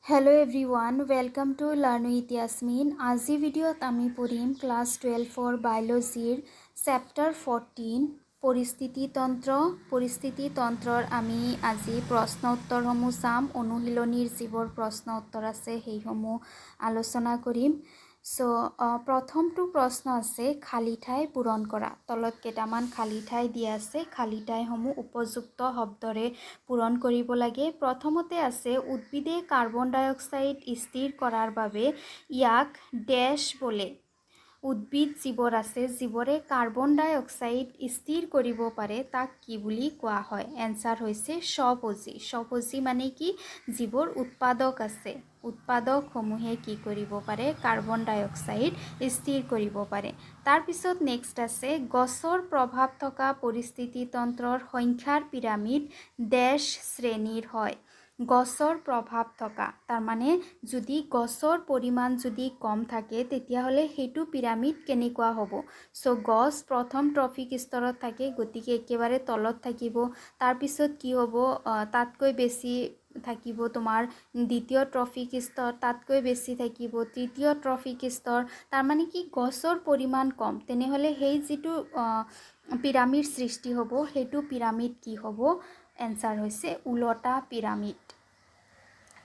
Hello everyone, welcome to Learn with Yasmin. আজি ভিডিঅ'ত আমি পঢ়িম ক্লাছ 12 বায়োলজিৰ চেপ্টাৰ 14 পৰিস্থিতিতন্ত্ৰৰ আমি আজি প্ৰশ্ন উত্তৰসমূহ চাম। অনুশীলনীৰ যিবোৰ প্ৰশ্ন উত্তৰ আছে সেইসমূহ আলোচনা কৰিম। প্ৰথমটো প্ৰশ্ন আছে খালী ঠাই পূৰণ কৰা। তলত কেইটামান খালী ঠাই দিয়া আছে, খালী ঠাইসমূহ উপযুক্ত শব্দৰে পূৰণ কৰিব লাগে। প্ৰথমতে আছে উদ্ভিদে কাৰ্বন ডাই অক্সাইড স্থিৰ কৰাৰ বাবে ইয়াক ডেশ বোলে। উদ্ভিদ যিবোৰ আছে যিবোৰে কাৰ্বন ডাই অক্সাইড স্থিৰ কৰিব পাৰে তাক কি বুলি কোৱা হয়? এনসাৰ হৈছে স্বভোজী। স্বভোজী মানে কি? যিবোৰ উৎপাদক আছে, উৎপাদকসমূহে কি কৰিব পাৰে? কাৰ্বন ডাই অক্সাইড স্থিৰ কৰিব পাৰে। তাৰপিছত নেক্সট আছে গছৰ প্ৰভাৱ থকা পৰিস্থিতিতন্ত্ৰৰ সংখ্যাৰ পিৰামিড ডেশ শ্ৰেণীৰ হয়। গছৰ প্ৰভাৱ থকা, তাৰমানে যদি গছৰ পৰিমাণ যদি কম থাকে তেতিয়াহ'লে সেইটো পিৰামিড কেনেকুৱা হ'ব? গছ প্ৰথম ট্ৰফিক স্তৰত থাকে, গতিকে একেবাৰে তলত থাকিব। তাৰপিছত কি হ'ব? তাতকৈ বেছি থাকিব তোমাৰ দ্বিতীয় ট্ৰফিক স্তৰ, তাতকৈ বেছি থাকিব তৃতীয় ট্ৰফিক স্তৰ। তাৰমানে কি গছৰ পৰিমাণ কম, তেনেহ'লে সেই যিটো পিৰামিড সৃষ্টি হ'ব সেইটো পিৰামিড কি হ'ব? এনসাৰ হৈছে উলটা পিৰামিড।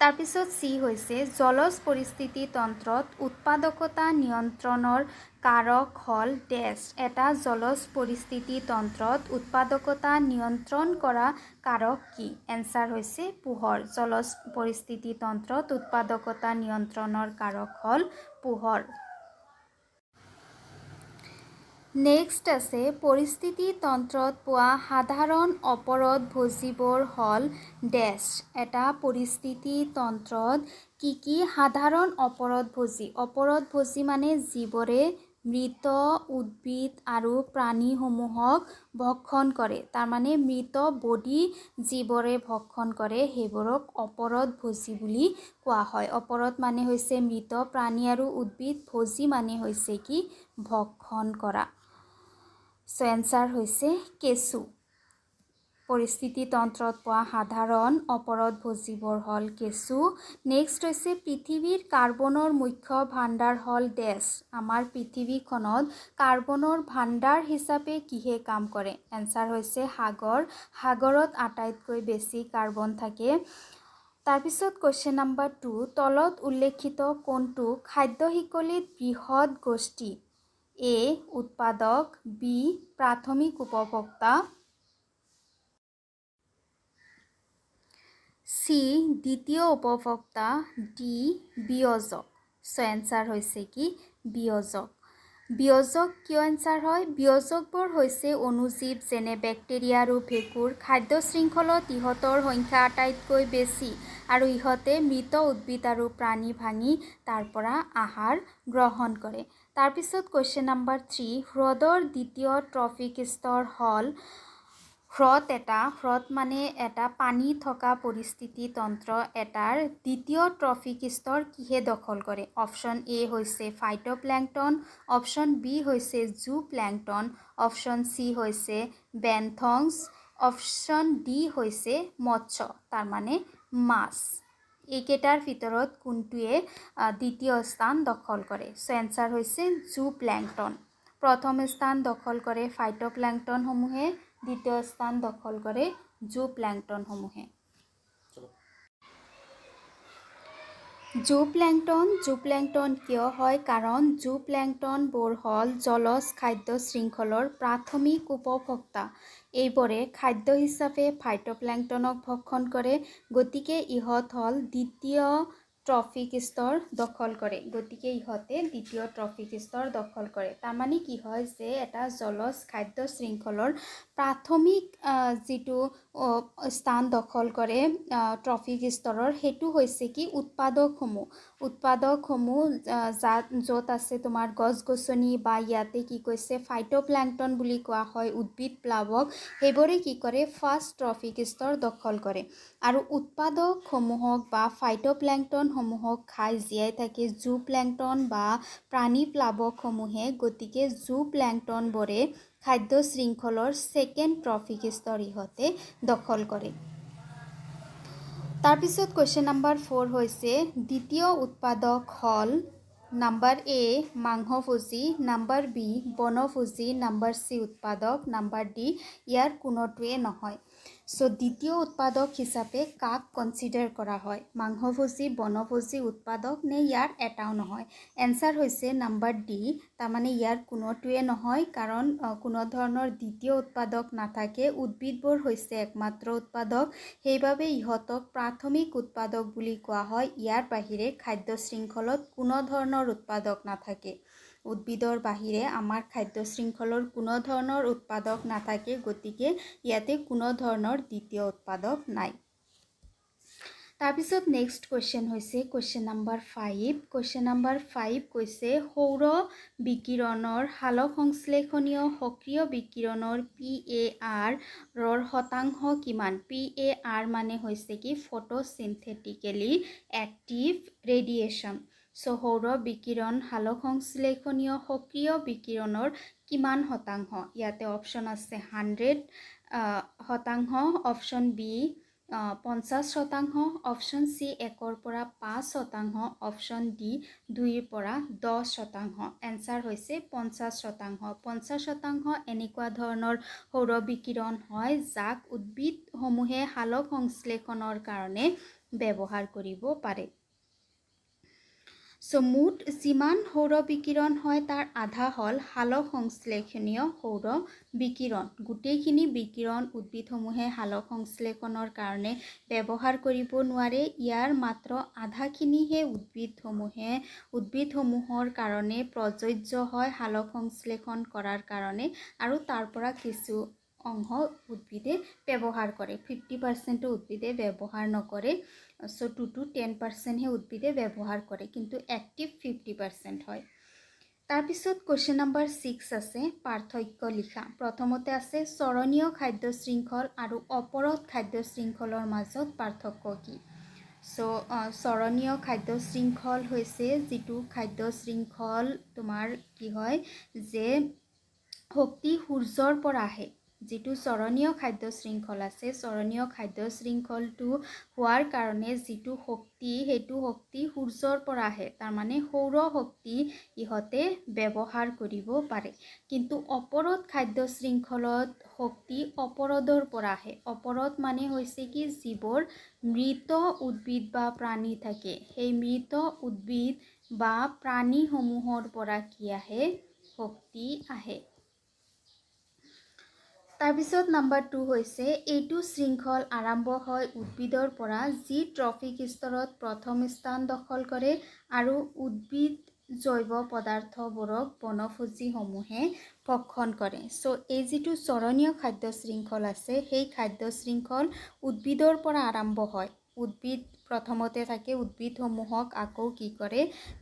তাৰপিছত চি হৈছে জলজ পৰিস্থিতিতন্ত্ৰত উৎপাদকতা নিয়ন্ত্ৰণৰ কাৰক হ'ল ডেশ। এটা জলজ পৰিস্থিতিতন্ত্ৰত উৎপাদকতা নিয়ন্ত্ৰণ কৰা কাৰক কি? এনসাৰ হৈছে পোহৰ। জলজ পৰিস্থিতিতন্ত্ৰত উৎপাদকতা নিয়ন্ত্ৰণৰ কাৰক হ'ল পোহৰ। নেক্সট আছে পৰিস্থিতিতন্ত্ৰত পোৱা সাধাৰণ অপৰদভোজীবোৰ হ'ল ডেশ। এটা পৰিস্থিতিতন্ত্ৰত কি সাধাৰণ অপৰদভোজী? অপৰদভোজী মানে যিবোৰে মৃত উদ্ভিদ আৰু প্ৰাণীসমূহক ভক্ষণ কৰে। তাৰমানে মৃত বডি যিবোৰে ভক্ষণ কৰে সেইবোৰক অপৰদভোজী বুলি কোৱা হয়। অপৰদ মানে হৈছে মৃত প্ৰাণী আৰু উদ্ভিদ, ভোজী মানে হৈছে কি? ভক্ষণ কৰা। এনসাৰ হৈছে কেঁচু। পৰিস্থিতিতন্ত্ৰত পোৱা সাধাৰণ অপৰদভোজীবোৰ হ'ল কেঁচু। নেক্সট হৈছে পৃথিৱীৰ কাৰ্বনৰ মুখ্য ভাণ্ডাৰ হ'ল ডেশ। আমাৰ পৃথিৱীখনত কাৰ্বনৰ ভাণ্ডাৰ হিচাপে কিহে কাম কৰে? এনসাৰ হৈছে সাগৰ। সাগৰত আটাইতকৈ বেছি কাৰ্বন থাকে। তাৰপিছত কুৱেশ্যন নম্বৰ 2, তলত উল্লেখিত কোনটো খাদ্য শিকলিত বৃহৎ গোষ্ঠী? এ উৎপাদক, বি প্ৰাথমিক উপভোক্তা, চি দ্বিতীয় উপভোক্তা, ডি বিয়োজক। এনসাৰ হৈছে কি? বিয়োজক। বিয়োজক কিয় এনসাৰ হয়? বিয়োজকবোৰ হৈছে অণুজীৱ যেনে বেক্টেৰিয়া আৰু ভেঁকুৰ। খাদ্য শৃংখলত ইহঁতৰ সংখ্যা আটাইতকৈ বেছি আৰু ইহঁতে মৃত উদ্ভিদ আৰু প্ৰাণী ভাঙি তাৰ পৰা আহাৰ গ্ৰহণ কৰে। তাৰপিছত কুৱেশ্যন নম্বৰ 3, হ্ৰদৰ দ্বিতীয় ট্ৰফিক স্তৰ হ'ল হ্ৰদ মানে এটা পানী থকা পৰিস্থিতিতন্ত্ৰ এটাৰ দ্বিতীয় ট্ৰফিক স্তৰ কিহে দখল কৰে? অপশ্যন এ হৈছে ফাইটোপ্ল্যাংটন, অপশ্যন বি হৈছে জুপ্ল্যাংটন, অপশ্যন চি হৈছে বেন্থংছ, অপশ্যন ডি হৈছে মৎস্য, তাৰমানে মাছ। এইকেইটাৰ ভিতৰত কোনটোৱে দ্বিতীয় স্থান দখল কৰে? এনসাৰ হৈছে জুপ্ল্যাংটন। প্ৰথম স্থান দখল কৰে ফাইটোপ্ল্যাংটনসমূহে, দ্বিতীয় স্থান দখল কৰে জুপ্ল্যাংটনসমূহে। জুপ্ল্যাংটন কিয় হয়? কাৰণ জুপ্ল্যাংটনবোৰ হ'ল জলজ খাদ্য শৃংখলৰ প্ৰাথমিক উপভোক্তা। এইবোৰে খাদ্য হিচাপে ফাইটোপ্ল্যাংটনক ভক্ষণ কৰে, গতিকে ইহঁত হ'ল দ্বিতীয় ট্ৰফিক স্তৰ দখল কৰে। তাৰমানে কি হয় যে এটা জলজ খাদ্য শৃংখলৰ প্ৰাথমিক যিটো স্থান দখল কৰে ট্ৰফিক স্তৰৰ, সেইটো হৈছে কি? উৎপাদকসমূহ য'ত আছে তোমাৰ গছ গছনি বা ইয়াতে কি কৈছে ফাইটোপ্ল্যাংটন বুলি কোৱা হয় উদ্ভিদ প্লাৱক, সেইবোৰে কি কৰে? ফাৰ্ষ্ট ট্ৰফিক স্তৰ দখল কৰে আৰু উৎপাদকসমূহক বা ফাইটোপ্ল্যাংটনসমূহক খাই জীয়াই থাকে জুপ্ল্যাংটন বা প্ৰাণী প্লাৱকসমূহে, গতিকে জুপ্ল্যাংটনবোৰে খাদ্য শৃংখলৰ ছেকেণ্ড ট্ৰফিক স্তৰ ইহঁতে দখল কৰে। তাৰপিছত কুৱেশ্যন নম্বৰ 4 হৈছে দ্বিতীয় উৎপাদক হ'ল নাম্বাৰ এ মাংসভোজী, নাম্বাৰ বি বনভোজী, নাম্বাৰ চি উৎপাদক, নাম্বাৰ ডি ইয়াৰ কোনোটোৱে নহয়। চ' দ্বিতীয় উৎপাদক হিচাপে কাক কনচিডাৰ কৰা হয়, মাংসভোজী, বনভোজী, উৎপাদক নে ইয়াৰ এটাও নহয়? এনচাৰ হৈছে নাম্বাৰ ডি, তাৰমানে ইয়াৰ কোনোটোৱে নহয়, কাৰণ কোনো ধৰণৰ দ্বিতীয় উৎপাদক নাথাকে। উদ্ভিদবোৰ হৈছে একমাত্ৰ উৎপাদক, সেইবাবে ইহঁতক প্ৰাথমিক উৎপাদক বুলি কোৱা হয়। ইয়াৰ বাহিৰে খাদ্য শৃংখলত কোনো ধৰণৰ উৎপাদক নাথাকে। উদ্ভিদৰ বাহিৰে আমাৰ খাদ্য শৃংখলৰ কোনো ধৰণৰ উৎপাদক নাথাকে, গতিকে ইয়াতে কোনো ধৰণৰ দ্বিতীয় উৎপাদক নাই। তাৰপিছত নেক্সট কুৱেশ্যন হৈছে কুৱেশ্যন নম্বৰ 5। কুৱেশ্যন নম্বৰ 5 কৈছে সৌৰ বিকিৰণৰ সালোকসংশ্লেষণীয় সক্ৰিয় বিকিৰণৰ PAR শতাংশ কিমান? PAR মানে হৈছে কি ফটোচিন্থেটিকেলি এক্টিভ ৰেডিয়েশ্যন। চ' সৌৰ বিকিৰণ সালোকসংশ্লেষণীয় সক্ৰিয় বিকিৰণৰ কিমান শতাংশ? ইয়াতে অপশ্যন আছে 100 শতাংশ, অপশ্যন বি 50 শতাংশ, অপশ্যন চি 1 পৰা 5 শতাংশ, অপশ্যন ডি 2 পৰা 10 শতাংশ। এনচাৰ হৈছে 50 শতাংশ। 50 শতাংশ এনেকুৱা ধৰণৰ সৌৰ বিকিৰণ হয় যাক উদ্ভিদসমূহে সালোক সংশ্লেষণৰ কাৰণে ব্যৱহাৰ কৰিব পাৰে। চ' মুঠ যিমান সৌৰ বিকিৰণ হয় তাৰ আধা হ'ল সালোক সংশ্লেষণীয় সৌৰ বিকিৰণ। গোটেইখিনি বিকিৰণ উদ্ভিদসমূহে সালোক সংশ্লেষণৰ কাৰণে ব্যৱহাৰ কৰিব নোৱাৰে। ইয়াৰ মাত্ৰ আধাখিনিহে উদ্ভিদসমূহৰ কাৰণে প্ৰযোজ্য হয় সালোক সংশ্লেষণ কৰাৰ কাৰণে, আৰু তাৰ পৰা কিছু অংশ উদ্ভিদে ব্যৱহাৰ কৰে। 50% উদ্ভিদে ব্যৱহাৰ নকৰে। চ' 2 to 10%হে উদ্ভিদে ব্যৱহাৰ কৰে, কিন্তু এক্টিভ 50% হয়। তাৰপিছত কুৱেশ্যন নম্বৰ 6 আছে পাৰ্থক্য লিখা। প্ৰথমতে আছে চৰণীয় খাদ্য শৃংখল আৰু অপৰদ খাদ্য শৃংখলৰ মাজত পাৰ্থক্য কি? চ' চৰণীয় খাদ্য শৃংখল হৈছে যিটো খাদ্য শৃংখল তোমাৰ কি হয় যে শক্তি সূৰ্যৰ পৰা আহে। যিটো চৰণীয় খাদ্য শৃংখল আছে, চৰণীয় খাদ্য শৃংখলটো হোৱাৰ কাৰণে যিটো শক্তি, সেইটো শক্তি সূৰ্যৰ পৰা আহে, তাৰমানে সৌৰ শক্তি ইহঁতে ব্যৱহাৰ কৰিব পাৰে। কিন্তু অপৰদ খাদ্য শৃংখলত শক্তি অপৰদৰ পৰা আহে। অপৰদ মানে হৈছে কি যিবোৰ মৃত উদ্ভিদ বা প্ৰাণী থাকে, সেই মৃত উদ্ভিদ বা প্ৰাণীসমূহৰ পৰা কি আহে? শক্তি আহে। তাৰপিছত নাম্বাৰ 2 হৈছে এইটো শৃংখল আৰম্ভ হয় উদ্ভিদৰ পৰা যি ট্ৰফিক স্তৰত প্ৰথম স্থান দখল কৰে, আৰু উদ্ভিদ জৈৱ পদাৰ্থবোৰক বনভোজীসমূহে ভক্ষণ কৰে। চ' এই যিটো চৰণীয় খাদ্য শৃংখল আছে, সেই খাদ্য শৃংখল উদ্ভিদৰ পৰা আৰম্ভ হয়। উদ্ভিদ প্ৰথমতে থাকে, উদ্ভিদসমূহক আকৌ কি কৰে,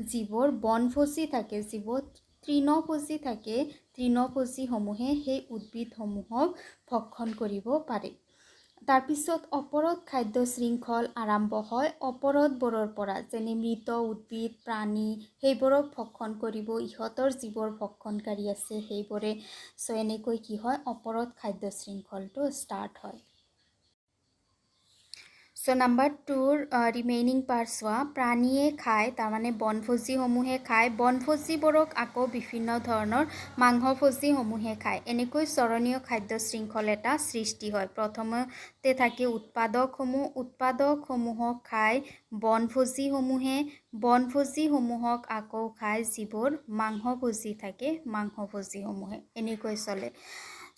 যিবোৰ বনভোজী থাকে, যিবোৰ তৃণভোজী থাকে, তৃণভোজীসমূহে সেই উদ্ভিদসমূহক ভক্ষণ কৰিব পাৰে। তাৰপিছত অপৰদ খাদ্য শৃংখল আৰম্ভ হয় অপৰদবোৰৰ পৰা, যেনে মৃত উদ্ভিদ প্ৰাণী, সেইবোৰক ভক্ষণ কৰিব ইহঁতৰ যিবোৰ ভক্ষণকাৰী আছে সেইবোৰে। চ' এনেকৈ কি হয় অপৰদ খাদ্য শৃংখলটো ষ্টাৰ্ট হয়। চ' নাম্বাৰ 2ৰ ৰিমেইনিং পাৰ্ট চোৱা। প্ৰাণীয়ে খায়, তাৰমানে বনভোজীসমূহে খায়, বনভোজীবোৰক আকৌ বিভিন্ন ধৰণৰ মাংসভোজীসমূহে খায়। এনেকৈ চৰণীয় খাদ্য শৃংখল এটা সৃষ্টি হয়। প্ৰথমতে থাকে উৎপাদকসমূহ, উৎপাদকসমূহক খায় বনভোজীসমূহে, বনভোজীসমূহক আকৌ খায় যিবোৰ মাংসভোজী থাকে, মাংসভোজীসমূহে। এনেকৈ চলে।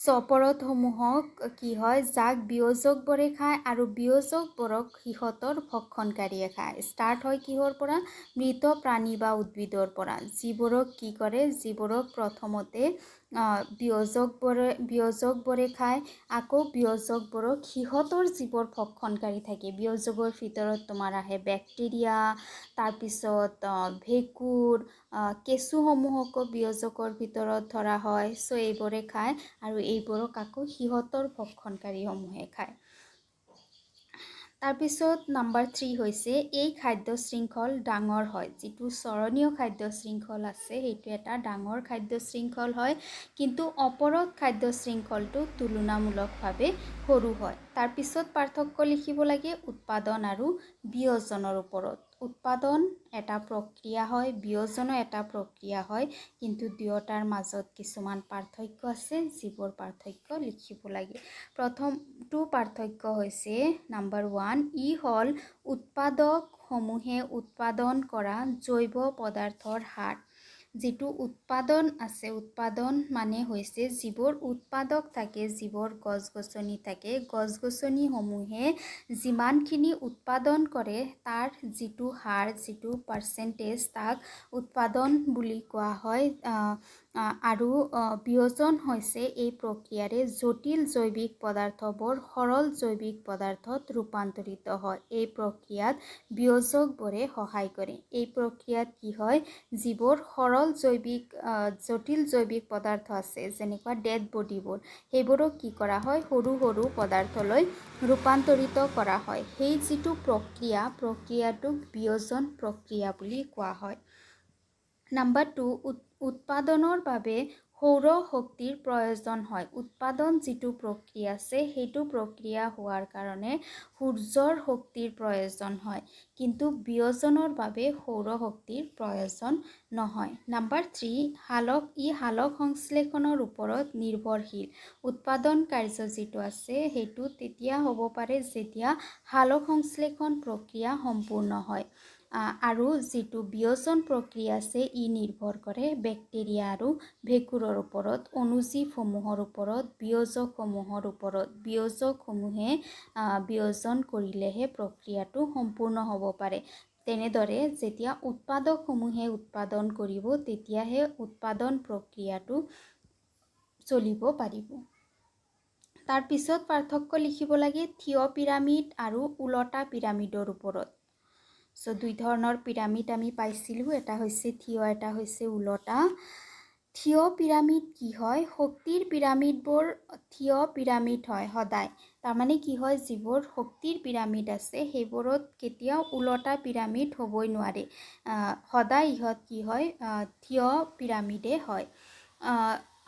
চ' অপৰদসমূহক কি হয়, যাক বিয়োজকবোৰে খায়, আৰু বিয়োজকবোৰক সিহঁতৰ ভক্ষণকাৰীয়ে খায়। ষ্টাৰ্ট হয় কিহৰ পৰা? মৃত প্ৰাণী বা উদ্ভিদৰ পৰা। যিবোৰক কি কৰে, যিবোৰক প্ৰথমতে বিয়োজকবোৰে খায়, আকৌ বিয়োজকবোৰক সিহঁতৰ যিবোৰ ভক্ষণকাৰী থাকে, বিয়োজকৰ ভিতৰত তোমাৰ আহে বেক্টেৰিয়া, তাৰপিছত ভেঁকুৰ, কেঁচুসমূহকো বিয়োজকৰ ভিতৰত ধৰা হয়। চ' এইবোৰে খায়, আৰু এইবোৰক আকৌ সিহঁতৰ ভক্ষণকাৰীসমূহে খায়। তাৰপিছত নাম্বাৰ 3 হৈছে এই খাদ্য শৃংখল ডাঙৰ হয়। যিটো চৰণীয় খাদ্য শৃংখল আছে সেইটো এটা ডাঙৰ খাদ্য শৃংখল হয়, কিন্তু অপৰদ খাদ্য শৃংখলটো তুলনামূলকভাৱে সৰু হয়। তাৰপিছত পাৰ্থক্য লিখিব লাগে উৎপাদন আৰু বিয়োজনৰ ওপৰত। উৎপাদন এটা প্ৰক্ৰিয়া হয়, বিয়োজনো এটা প্ৰক্ৰিয়া হয়, কিন্তু দুয়োটাৰ মাজত কিছুমান পাৰ্থক্য আছে, যিবোৰ পাৰ্থক্য লিখিব লাগে। প্ৰথমটো পাৰ্থক্য হৈছে নাম্বাৰ 1, ই হ'ল উৎপাদকসমূহে উৎপাদন কৰা জৈৱ পদাৰ্থৰ হাৰ। যিটো উৎপাদন আছে, উৎপাদন মানে হৈছে যিবোৰ উৎপাদক থাকে, যিবোৰ গছ-গছনি থাকে, গছ-গছনিসমূহে যিমানখিনি উৎপাদন কৰে তাৰ যিটো হাৰ, যিটো পাৰ্চেণ্টেজ, তাক উৎপাদন বুলি কোৱা হয়। আৰু বিয়োজন হৈছে এই প্ৰক্ৰিয়াৰে জটিল জৈৱিক পদাৰ্থবোৰ সৰল জৈৱিক পদাৰ্থত ৰূপান্তৰিত হয়। এই প্ৰক্ৰিয়াত বিয়োজকবোৰে সহায় কৰে। এই প্ৰক্ৰিয়াত কি হয়, যিবোৰ সৰল জটিল জৈৱিক পদাৰ্থ আছে, যেনেকুৱা ডেড বডিবোৰ, সেইবোৰক কি কৰা হয়, সৰু সৰু পদাৰ্থলৈ ৰূপান্তৰিত কৰা হয়। সেই যিটো প্ৰক্ৰিয়াটোক বিয়োজন প্ৰক্ৰিয়া বুলি কোৱা হয়। নাম্বাৰ 2, উৎপাদনৰ বাবে সৌৰ শক্তিৰ প্ৰয়োজন হয়। উৎপাদন যিটো প্ৰক্ৰিয়া আছে, সেইটো প্ৰক্ৰিয়া হোৱাৰ কাৰণে সূৰ্যৰ শক্তিৰ প্ৰয়োজন হয়, কিন্তু বিয়োজনৰ বাবে সৌৰ শক্তিৰ প্ৰয়োজন নহয়। নাম্বাৰ 3, ই সালোক সংশ্লেষণৰ ওপৰত নিৰ্ভৰশীল। উৎপাদন কাৰ্য যিটো আছে, সেইটো তেতিয়া হ'ব পাৰে যেতিয়া সালোক সংশ্লেষণ প্ৰক্ৰিয়া সম্পূৰ্ণ হয়। আৰু যিটো বিয়োজন প্ৰক্ৰিয়া আছে, ই নিৰ্ভৰ কৰে বেক্টেৰিয়া আৰু ভেঁকুৰৰ ওপৰত, অণুজীৱসমূহৰ ওপৰত, বিয়োজকসমূহৰ ওপৰত। বিয়োজকসমূহে বিয়োজন কৰিলেহে প্ৰক্ৰিয়াটো সম্পূৰ্ণ হ'ব পাৰে। তেনেদৰে যেতিয়া উৎপাদকসমূহে উৎপাদন কৰিব, তেতিয়াহে উৎপাদন প্ৰক্ৰিয়াটো চলিব পাৰিব। তাৰপিছত পাৰ্থক্য লিখিব লাগে থিয় পিৰামিড আৰু ওলোটা পিৰামিডৰ ওপৰত। দুই ধৰণৰ পিৰামিড আমি পাইছিলোঁ, এটা হৈছে থিয়, এটা হৈছে ওলোটা। থিয় পিৰামিড কি হয়, শক্তিৰ পিৰামিডবোৰ থিয় পিৰামিড হয় সদায়। তাৰমানে কি হয়, যিবোৰ শক্তিৰ পিৰামিড আছে, সেইবোৰত কেতিয়াও ওলোটা পিৰামিড হ'বই নোৱাৰে। সদায় ইহঁত কি হয়, থিয় পিৰামিডে হয়।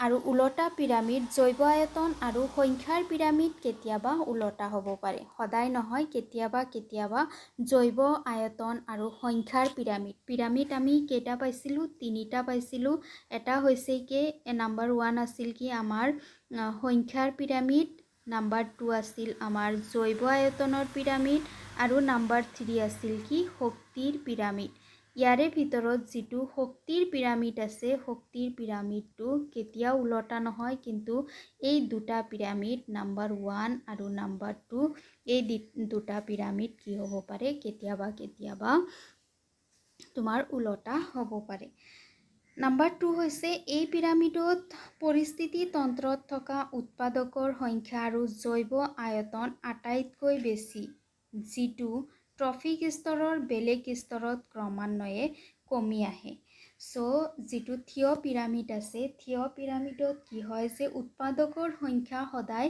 আৰু ওলোটা পিৰামিড জৈৱ আয়তন আৰু সংখ্যাৰ পিৰামিড কেতিয়াবা ওলোটা হ'ব পাৰে, সদায় নহয়, কেতিয়াবা কেতিয়াবা জৈৱ আয়তন আৰু সংখ্যাৰ পিৰামিড আমি কেইটা পাইছিলোঁ, 3টা পাইছিলোঁ। এটা হৈছে কি, নাম্বাৰ 1 আছিল কি আমাৰ সংখ্যাৰ পিৰামিড, নাম্বাৰ 2 আছিল আমাৰ জৈৱ আয়তনৰ পিৰামিড, আৰু নাম্বাৰ 3 আছিল কি শক্তিৰ পিৰামিড। ইয়াৰে ভিতৰত যিটো শক্তিৰ পিৰামিড আছে, শক্তিৰ পিৰামিডটো কেতিয়াও ওলোটা নহয়, কিন্তু এই দুটা পিৰামিড, নাম্বাৰ 1 আৰু নাম্বাৰ 2, এই দুটা পিৰামিড কি হ'ব পাৰে, কেতিয়াবা কেতিয়াবা তোমাৰ ওলোটা হ'ব পাৰে। নাম্বাৰ 2 হৈছে এই পিৰামিডত পৰিস্থিতি তন্ত্ৰত থকা উৎপাদকৰ সংখ্যা আৰু জৈৱ আয়তন আটাইতকৈ বেছি, যিটো ট্ৰফিক স্তৰৰ বেলেগ স্তৰত ক্ৰমান্বয়ে কমি আহে। যিটো থিয় পিৰামিড আছে, থিয় পিৰামিডত কি হয় যে উৎপাদকৰ সংখ্যা সদায়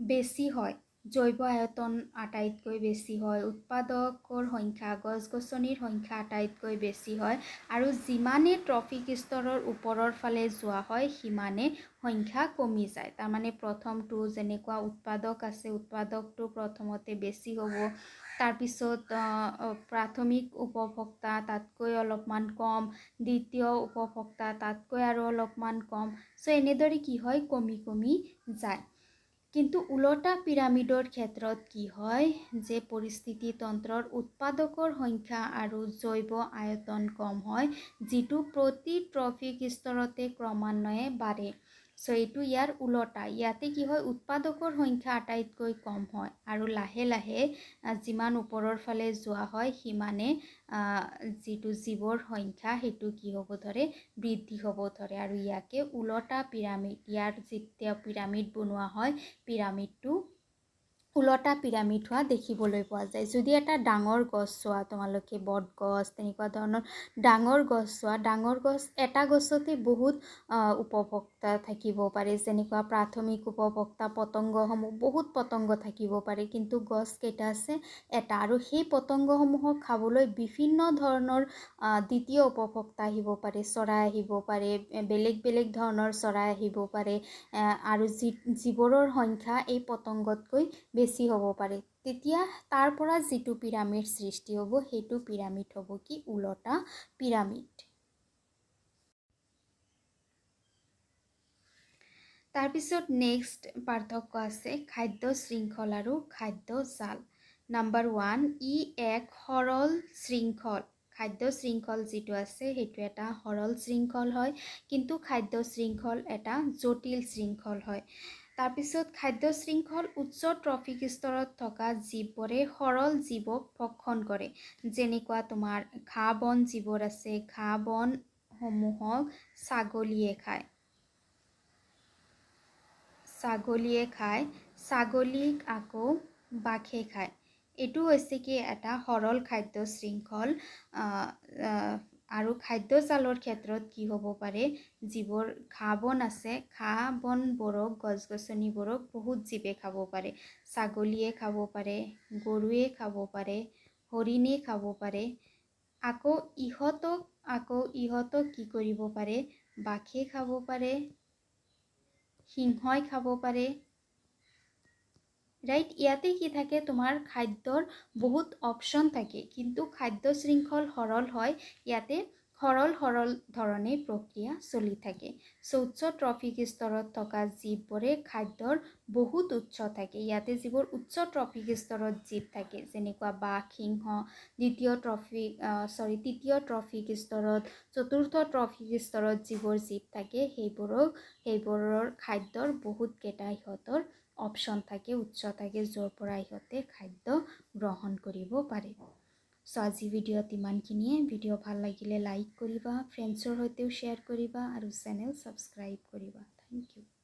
বেছি হয়, জৈৱ আয়তন আটাইতকৈ বেছি হয়, উৎপাদকৰ সংখ্যা, গছ-গছনিৰ সংখ্যা আটাইতকৈ বেছি হয়, আৰু যিমানে ট্ৰফিক স্তৰৰ ওপৰৰ ফালে যোৱা হয়, সিমানে সংখ্যা কমি যায়। তাৰমানে প্ৰথমটো যেনেকুৱা উৎপাদক আছে, উৎপাদকটো প্ৰথমতে বেছি হ'ব, তাৰপিছত প্ৰাথমিক উপভোক্তা তাতকৈ অলপমান কম, দ্বিতীয় উপভোক্তা তাতকৈ আৰু অলপমান কম। এনেদৰে কি হয়, কমি কমি যায়। কিন্তু ওলোটা পিৰামিডৰ ক্ষেত্ৰত কি হয়, যে পৰিস্থিতি তন্ত্ৰৰ উৎপাদকৰ সংখ্যা আৰু জৈৱ আয়তন কম হয়, যিটো প্ৰতি ট্ৰফিক স্তৰতে ক্ৰমান্বয়ে বাঢ়ে। এইটো ইয়াৰ ওলোটা। ইয়াতে কি হয়, উৎপাদকৰ সংখ্যা আটাইতকৈ কম হয়, আৰু লাহে লাহে যিমান ওপৰৰ ফালে যোৱা হয়, সিমানে যিটো জীৱৰ সংখ্যা, সেইটো কি হ'ব ধৰে, বৃদ্ধি হ'ব ধৰে, আৰু ইয়াকে ওলোটা পিৰামিড, ইয়াৰ যেতিয়া পিৰামিড বনোৱা হয়, পিৰামিডটো ওলোটা পিৰামিড হোৱা দেখিবলৈ পোৱা যায়। যদি এটা ডাঙৰ গছ চোৱা, তোমালোকে বটগছ, তেনেকুৱা ধৰণৰ ডাঙৰ গছ চোৱা, ডাঙৰ গছ, এটা গছতে বহুত উপভোক্তা থাকিব পাৰে, যেনেকুৱা প্ৰাথমিক উপভোক্তা পতংগসমূহ, বহুত পতংগ থাকিব পাৰে, কিন্তু গছ কেইটা আছে, এটা, আৰু সেই পতংগসমূহক খাবলৈ বিভিন্ন ধৰণৰ দ্বিতীয় উপভোক্তা আহিব পাৰে, চৰাই আহিব পাৰে, বেলেগ বেলেগ ধৰণৰ চৰাই আহিব পাৰে, আৰু যিবোৰৰ সংখ্যা এই পতংগতকৈ বেছি বেছি হ'ব পাৰে তেতিয়া তাৰ পৰা যিটো পিৰামিড সৃষ্টি হ'ব সেইটো পিৰামিড হ'ব কি উলটা পিৰামিড। তাৰপিছত নেক্সট পাৰ্থক্য আছে খাদ্য শৃংখল আৰু খাদ্য জাল। নাম্বাৰ 1 ই এক সৰল শৃংখল। খাদ্য শৃংখল যিটো আছে সেইটো এটা সৰল শৃংখল হয়, কিন্তু খাদ্য শৃংখল এটা জটিল শৃংখল হয়। তাৰপিছত খাদ্য শৃংখল উচ্চ ট্ৰফিক স্তৰত থকা জীৱবোৰে সৰল জীৱক ভক্ষণ কৰে, যেনেকুৱা তোমাৰ ঘাঁহ বন যিবোৰ আছে ঘাঁহ বনসমূহক ছাগলীয়ে খায়, ছাগলীক আকৌ বাঘে খায়। এইটো হৈছে কি এটা সৰল খাদ্য শৃংখল। আৰু খাদ্য জালৰ ক্ষেত্ৰত কি হ'ব পাৰে, যিবোৰ ঘাঁহ বন আছে ঘাঁহ বনবোৰক গছ গছনিবোৰক বহুত জীৱে খাব পাৰে, ছাগলীয়ে খাব পাৰে, গৰুৱে খাব পাৰে, হৰিণে খাব পাৰে। আকৌ ইহঁতক কি কৰিব পাৰে, বাঘে খাব পাৰে, সিংহই খাব পাৰে, ৰাইট। ইয়াতে কি থাকে তোমাৰ খাদ্যৰ বহুত অপশ্যন থাকে, কিন্তু খাদ্য শৃংখল সৰল হয়, ইয়াতে সৰল ধৰণে প্ৰক্ৰিয়া চলি থাকে। উচ্চ ট্ৰফিক স্তৰত থকা জীৱবোৰে খাদ্যৰ বহুত উৎস থাকে। ইয়াতে যিবোৰ উচ্চ ট্ৰফিক স্তৰত জীৱ থাকে যেনেকুৱা বাঘ, সিংহ, তৃতীয় ট্ৰফিক স্তৰত, চতুৰ্থ ট্ৰফিক স্তৰত যিবোৰ জীৱ থাকে সেইবোৰৰ খাদ্যৰ বহুতকেইটা ইহঁতৰ অপশ্যন থাকে, উৎস থাকে, য'ৰ পৰা ইহঁতে খাদ্য গ্ৰহণ কৰিব পাৰে। আজি ভিডিঅ'ত ইমানখিনিয়ে। ভিডিঅ' ভাল লাগিলে লাইক কৰিবা, ফ্ৰেণ্ডছৰ সৈতেও শ্বেয়াৰ কৰিবা আৰু চেনেল ছাবস্ক্ৰাইব কৰিবা। Thank U.